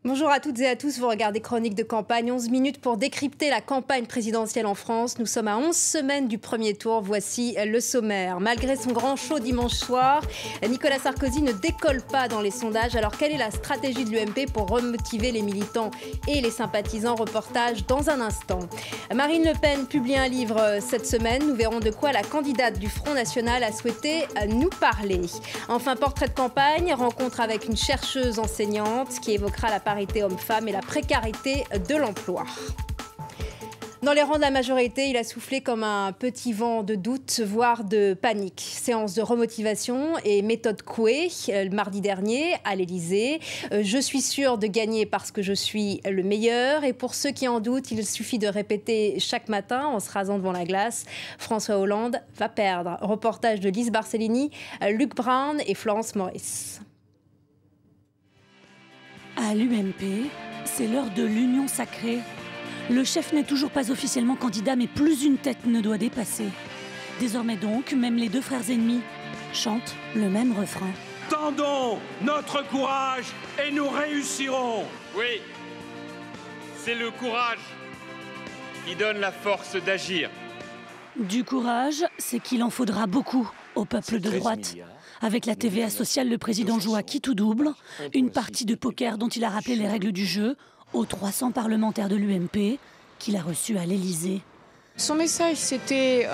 Bonjour à toutes et à tous, vous regardez Chronique de campagne, 11 minutes pour décrypter la campagne présidentielle en France. Nous sommes à 11 semaines du premier tour, voici le sommaire. Malgré son grand show dimanche soir, Nicolas Sarkozy ne décolle pas dans les sondages. Alors quelle est la stratégie de l'UMP pour remotiver les militants et les sympathisants? Reportage dans un instant. Marine Le Pen publie un livre cette semaine. Nous verrons de quoi la candidate du Front National a souhaité nous parler. Enfin, portrait de campagne, rencontre avec une chercheuse enseignante qui évoquera la parité homme-femme et la précarité de l'emploi. Dans les rangs de la majorité, il a soufflé comme un petit vent de doute, voire de panique. Séance de remotivation et méthode Coué, mardi dernier, à l'Élysée. Je suis sûre de gagner parce que je suis le meilleur. Et pour ceux qui en doutent, il suffit de répéter chaque matin en se rasant devant la glace. François Hollande va perdre. Reportage de Lise Barcellini, Luc Brown et Florence Maurice. À l'UMP, c'est l'heure de l'union sacrée. Le chef n'est toujours pas officiellement candidat, mais plus une tête ne doit dépasser. Désormais donc, même les deux frères ennemis chantent le même refrain. Tendons notre courage et nous réussirons. Oui, c'est le courage qui donne la force d'agir. Du courage, c'est qu'il en faudra beaucoup au peuple de droite. Avec la TVA sociale, le président joue à qui tout double. Une partie de poker dont il a rappelé les règles du jeu aux 300 parlementaires de l'UMP qu'il a reçus à l'Élysée. Son message, c'était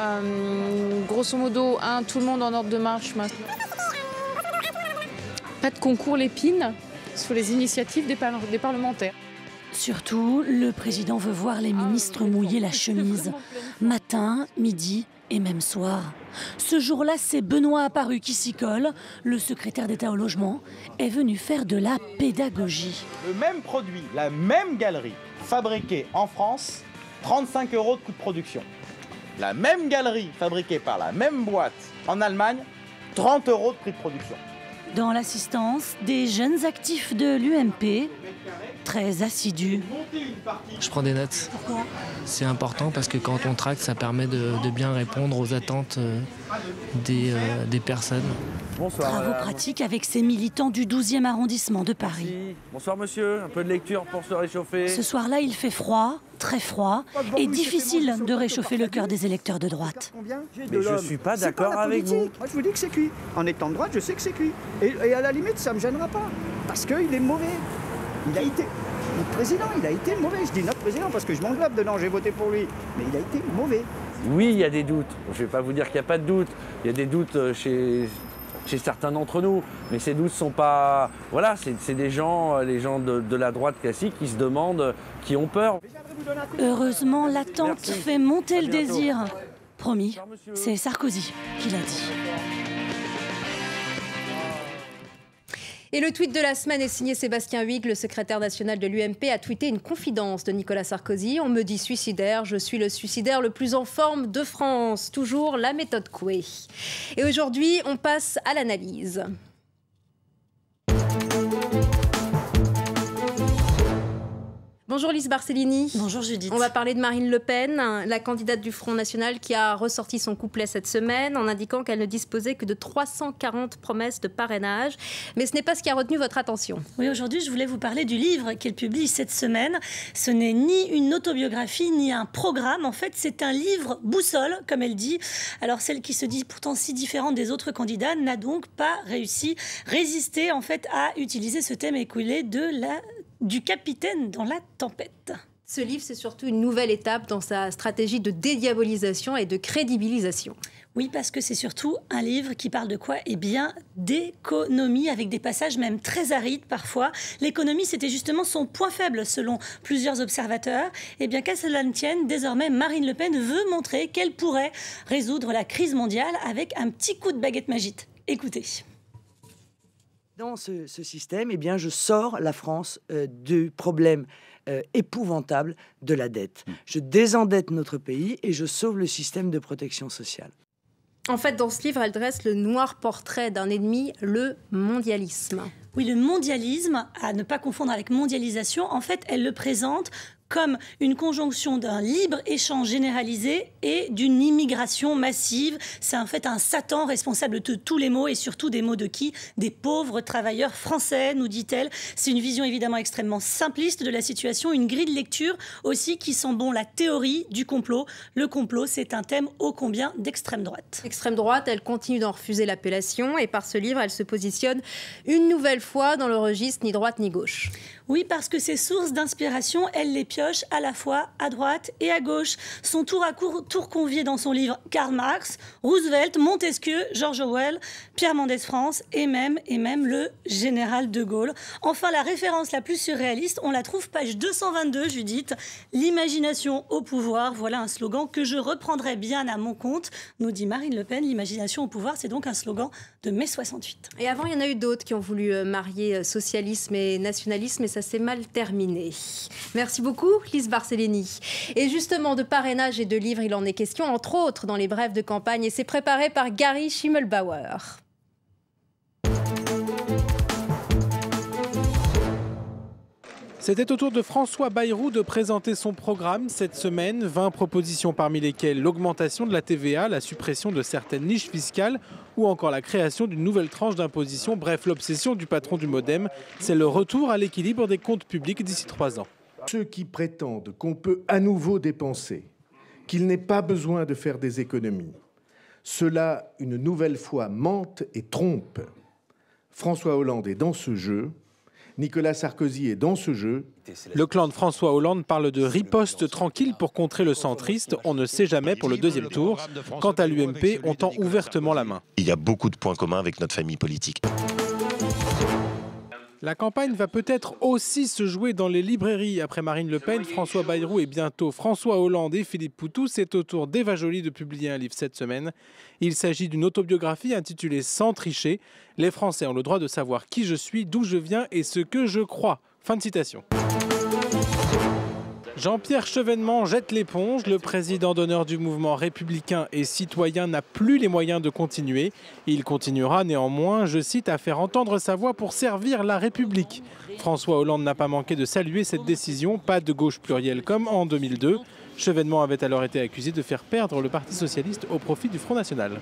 grosso modo, tout le monde en ordre de marche maintenant. Pas de concours l'épine sur les initiatives des parlementaires. Surtout, le président veut voir les ministres mouiller la chemise. Matin, midi et même soir. Ce jour-là, c'est Benoît Apparu qui s'y colle. Le secrétaire d'État au logement est venu faire de la pédagogie. Le même produit, la même galerie, fabriquée en France, 35 € de coût de production. La même galerie, fabriquée par la même boîte en Allemagne, 30 € de prix de production. Dans l'assistance, des jeunes actifs de l'UMP, très assidus. Je prends des notes. Pourquoi ? C'est important parce que quand on traque, ça permet de bien répondre aux attentes des personnes. Bonsoir. Travaux pratiques avec ces militants du 12e arrondissement de Paris. Merci. Bonsoir monsieur, un peu de lecture pour se réchauffer. Ce soir-là, il fait froid, très froid, et difficile de réchauffer le cœur des électeurs de droite. Mais je ne suis pas d'accord avec vous. Moi, je vous dis que c'est cuit. En étant de droite, je sais que c'est cuit. Et à la limite, ça ne me gênera pas. Parce qu'il est mauvais. Il a été... Notre président, il a été mauvais. Je dis notre président parce que je m'englobe dedans, j'ai voté pour lui. Mais il a été mauvais. Oui, il y a des doutes. Je ne vais pas vous dire qu'il n'y a pas de doutes. Il y a des doutes chez certains d'entre nous. Mais ces doutes ne sont pas... Voilà, c'est des gens, les gens de la droite classique qui se demandent, qui ont peur. Heureusement, l'attente fait monter le désir. Promis, c'est Sarkozy qui l'a dit. Et le tweet de la semaine est signé Sébastien Huyghe, le secrétaire national de l'UMP, a tweeté une confidence de Nicolas Sarkozy. On me dit suicidaire, je suis le suicidaire le plus en forme de France. Toujours la méthode Coué. Et aujourd'hui, on passe à l'analyse. Bonjour Lise Barcellini. Bonjour Judith. On va parler de Marine Le Pen, la candidate du Front National qui a ressorti son couplet cette semaine en indiquant qu'elle ne disposait que de 340 promesses de parrainage. Mais ce n'est pas ce qui a retenu votre attention. Oui, aujourd'hui, je voulais vous parler du livre qu'elle publie cette semaine. Ce n'est ni une autobiographie, ni un programme. En fait, c'est un livre boussole, comme elle dit. Alors, celle qui se dit pourtant si différente des autres candidats n'a donc pas résisté en fait, à utiliser ce thème écoulé du capitaine dans la tempête. Ce livre, c'est surtout une nouvelle étape dans sa stratégie de dédiabolisation et de crédibilisation. Oui, parce que c'est surtout un livre qui parle de quoi ? Eh bien, d'économie, avec des passages même très arides parfois. L'économie, c'était justement son point faible, selon plusieurs observateurs. Eh bien, qu'à cela ne tienne, désormais, Marine Le Pen veut montrer qu'elle pourrait résoudre la crise mondiale avec un petit coup de baguette magique. Écoutez. Dans ce système, eh bien, je sors la France du problème épouvantable de la dette. Je désendette notre pays et je sauve le système de protection sociale. En fait, dans ce livre, elle dresse le noir portrait d'un ennemi, le mondialisme. Oui, le mondialisme, à ne pas confondre avec mondialisation, en fait, elle le présente comme une conjonction d'un libre-échange généralisé et d'une immigration massive. C'est en fait un Satan responsable de tous les maux et surtout des maux de qui? Des pauvres travailleurs français, nous dit-elle. C'est une vision évidemment extrêmement simpliste de la situation, une grille de lecture aussi qui sent bon la théorie du complot. Le complot, c'est un thème ô combien d'extrême droite. Extrême droite, elle continue d'en refuser l'appellation et par ce livre, elle se positionne une nouvelle fois dans le registre ni droite ni gauche. Oui, parce que ses sources d'inspiration, elle les pioche à la fois à droite et à gauche. Sont tour à tour conviés dans son livre Karl Marx, Roosevelt, Montesquieu, George Orwell, Pierre Mendès France et même le général de Gaulle. Enfin, la référence la plus surréaliste, on la trouve page 222, Judith. L'imagination au pouvoir, voilà un slogan que je reprendrai bien à mon compte, nous dit Marine Le Pen. L'imagination au pouvoir, c'est donc un slogan de mai 68. Et avant, il y en a eu d'autres qui ont voulu marier socialisme et nationalisme, et ça s'est mal terminé. Merci beaucoup, Lise Barcellini. Et justement, de parrainage et de livres, il en est question, entre autres, dans les brèves de campagne, et c'est préparé par Gary Schimmelbauer. C'était au tour de François Bayrou de présenter son programme cette semaine. 20 propositions parmi lesquelles l'augmentation de la TVA, la suppression de certaines niches fiscales ou encore la création d'une nouvelle tranche d'imposition. Bref, l'obsession du patron du MoDem, c'est le retour à l'équilibre des comptes publics d'ici 3 ans. Ceux qui prétendent qu'on peut à nouveau dépenser, qu'il n'est pas besoin de faire des économies, cela, une nouvelle fois, mentent et trompent. François Hollande est dans ce jeu. Nicolas Sarkozy est dans ce jeu. Le clan de François Hollande parle de riposte tranquille pour contrer le centriste. On ne sait jamais pour le deuxième tour. Quant à l'UMP, on tend ouvertement la main. Il y a beaucoup de points communs avec notre famille politique. La campagne va peut-être aussi se jouer dans les librairies. Après Marine Le Pen, François Bayrou et bientôt François Hollande et Philippe Poutou, c'est au tour d'Eva Joly de publier un livre cette semaine. Il s'agit d'une autobiographie intitulée « Sans tricher ». Les Français ont le droit de savoir qui je suis, d'où je viens et ce que je crois. Fin de citation. Jean-Pierre Chevènement jette l'éponge. Le président d'honneur du mouvement républicain et citoyen n'a plus les moyens de continuer. Il continuera néanmoins, je cite, à faire entendre sa voix pour servir la République. François Hollande n'a pas manqué de saluer cette décision. Pas de gauche plurielle comme en 2002. Chevènement avait alors été accusé de faire perdre le Parti socialiste au profit du Front national.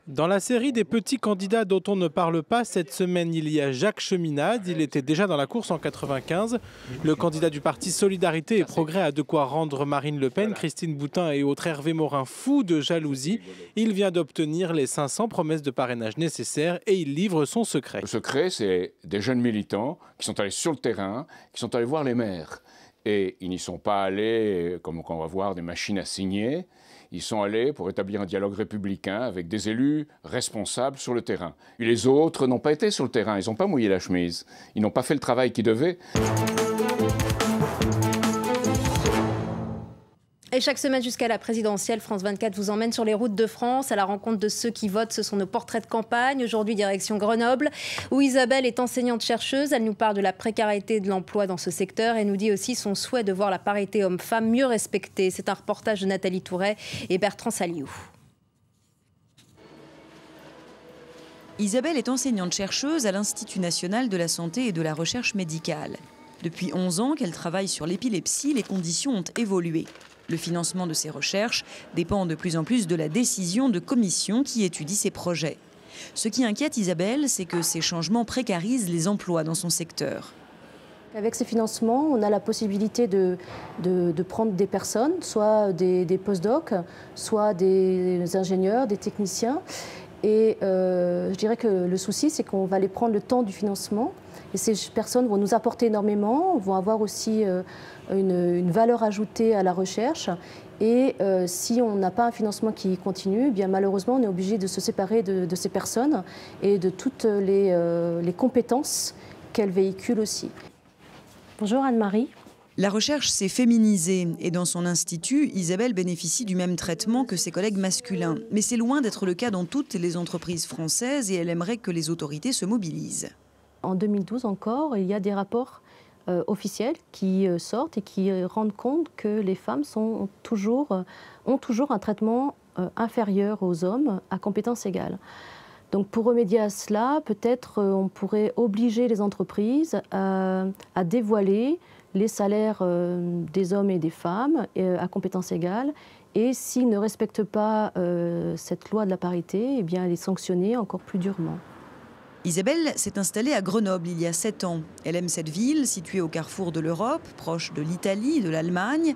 Dans la série des petits candidats dont on ne parle pas, cette semaine, il y a Jacques Cheminade. Il était déjà dans la course en 1995. Le candidat du parti Solidarité et Progrès a de quoi rendre Marine Le Pen, Christine Boutin et autres Hervé Morin fous de jalousie. Il vient d'obtenir les 500 promesses de parrainage nécessaires et il livre son secret. Le secret, c'est des jeunes militants qui sont allés sur le terrain, qui sont allés voir les maires. Et ils n'y sont pas allés, comme on va voir, des machines à signer. Ils sont allés pour établir un dialogue républicain avec des élus responsables sur le terrain. Et les autres n'ont pas été sur le terrain, ils n'ont pas mouillé la chemise. Ils n'ont pas fait le travail qu'ils devaient. Et chaque semaine jusqu'à la présidentielle, France 24 vous emmène sur les routes de France à la rencontre de ceux qui votent. Ce sont nos portraits de campagne. Aujourd'hui, direction Grenoble, où Isabelle est enseignante-chercheuse. Elle nous parle de la précarité de l'emploi dans ce secteur et nous dit aussi son souhait de voir la parité homme-femme mieux respectée. C'est un reportage de Nathalie Touret et Bertrand Saliou. Isabelle est enseignante-chercheuse à l'Institut national de la santé et de la recherche médicale. Depuis 11 ans qu'elle travaille sur l'épilepsie, les conditions ont évolué. Le financement de ses recherches dépend de plus en plus de la décision de commissions qui étudient ses projets. Ce qui inquiète Isabelle, c'est que ces changements précarisent les emplois dans son secteur. Avec ces financements, on a la possibilité de prendre des personnes, soit des post-docs, soit des ingénieurs, des techniciens. Et je dirais que le souci, c'est qu'on va les prendre le temps du financement. Et ces personnes vont nous apporter énormément, vont avoir aussi une valeur ajoutée à la recherche. Et si on n'a pas un financement qui continue, eh bien malheureusement, on est obligé de se séparer de ces personnes et de toutes les compétences qu'elles véhiculent aussi. Bonjour Anne-Marie. La recherche s'est féminisée et dans son institut, Isabelle bénéficie du même traitement que ses collègues masculins. Mais c'est loin d'être le cas dans toutes les entreprises françaises et elle aimerait que les autorités se mobilisent. En 2012 encore, il y a des rapports officiels qui sortent et qui rendent compte que les femmes ont toujours un traitement inférieur aux hommes à compétences égales. Donc pour remédier à cela, peut-être on pourrait obliger les entreprises à dévoiler les salaires des hommes et des femmes à compétences égales. Et s'ils ne respectent pas cette loi de la parité, eh bien, elle est sanctionnée encore plus durement. Isabelle s'est installée à Grenoble il y a 7 ans. Elle aime cette ville, située au carrefour de l'Europe, proche de l'Italie, de l'Allemagne.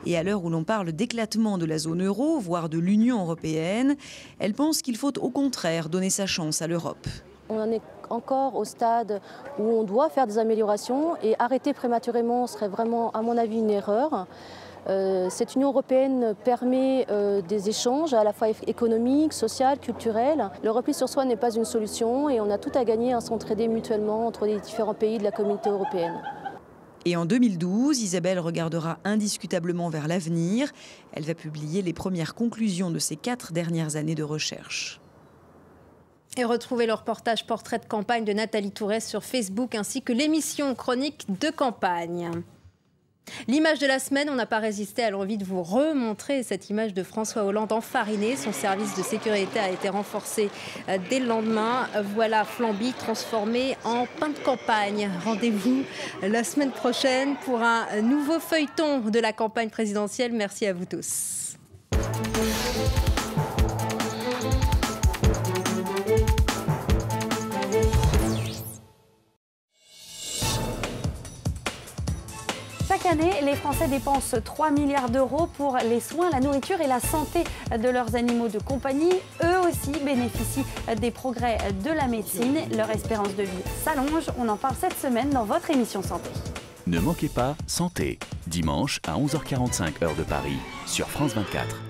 Et à l'heure où l'on parle d'éclatement de la zone euro, voire de l'Union européenne, elle pense qu'il faut au contraire donner sa chance à l'Europe. On en est encore au stade où on doit faire des améliorations et arrêter prématurément serait vraiment, à mon avis, une erreur. Cette Union européenne permet des échanges à la fois économiques, sociaux, culturels. Le repli sur soi n'est pas une solution et on a tout à gagner à s'entraider mutuellement entre les différents pays de la communauté européenne. Et en 2012, Isabelle regardera indiscutablement vers l'avenir. Elle va publier les premières conclusions de ses 4 dernières années de recherche. Et retrouvez le reportage portrait de campagne de Nathalie Tourès sur Facebook ainsi que l'émission chronique de campagne. L'image de la semaine, on n'a pas résisté à l'envie de vous remontrer cette image de François Hollande enfariné. Son service de sécurité a été renforcé dès le lendemain. Voilà Flamby transformé en pain de campagne. Rendez-vous la semaine prochaine pour un nouveau feuilleton de la campagne présidentielle. Merci à vous tous. Chaque année, les Français dépensent 3 milliards d'euros pour les soins, la nourriture et la santé de leurs animaux de compagnie. Eux aussi bénéficient des progrès de la médecine. Leur espérance de vie s'allonge. On en parle cette semaine dans votre émission Santé. Ne manquez pas Santé, dimanche à 11h45 heure de Paris sur France 24.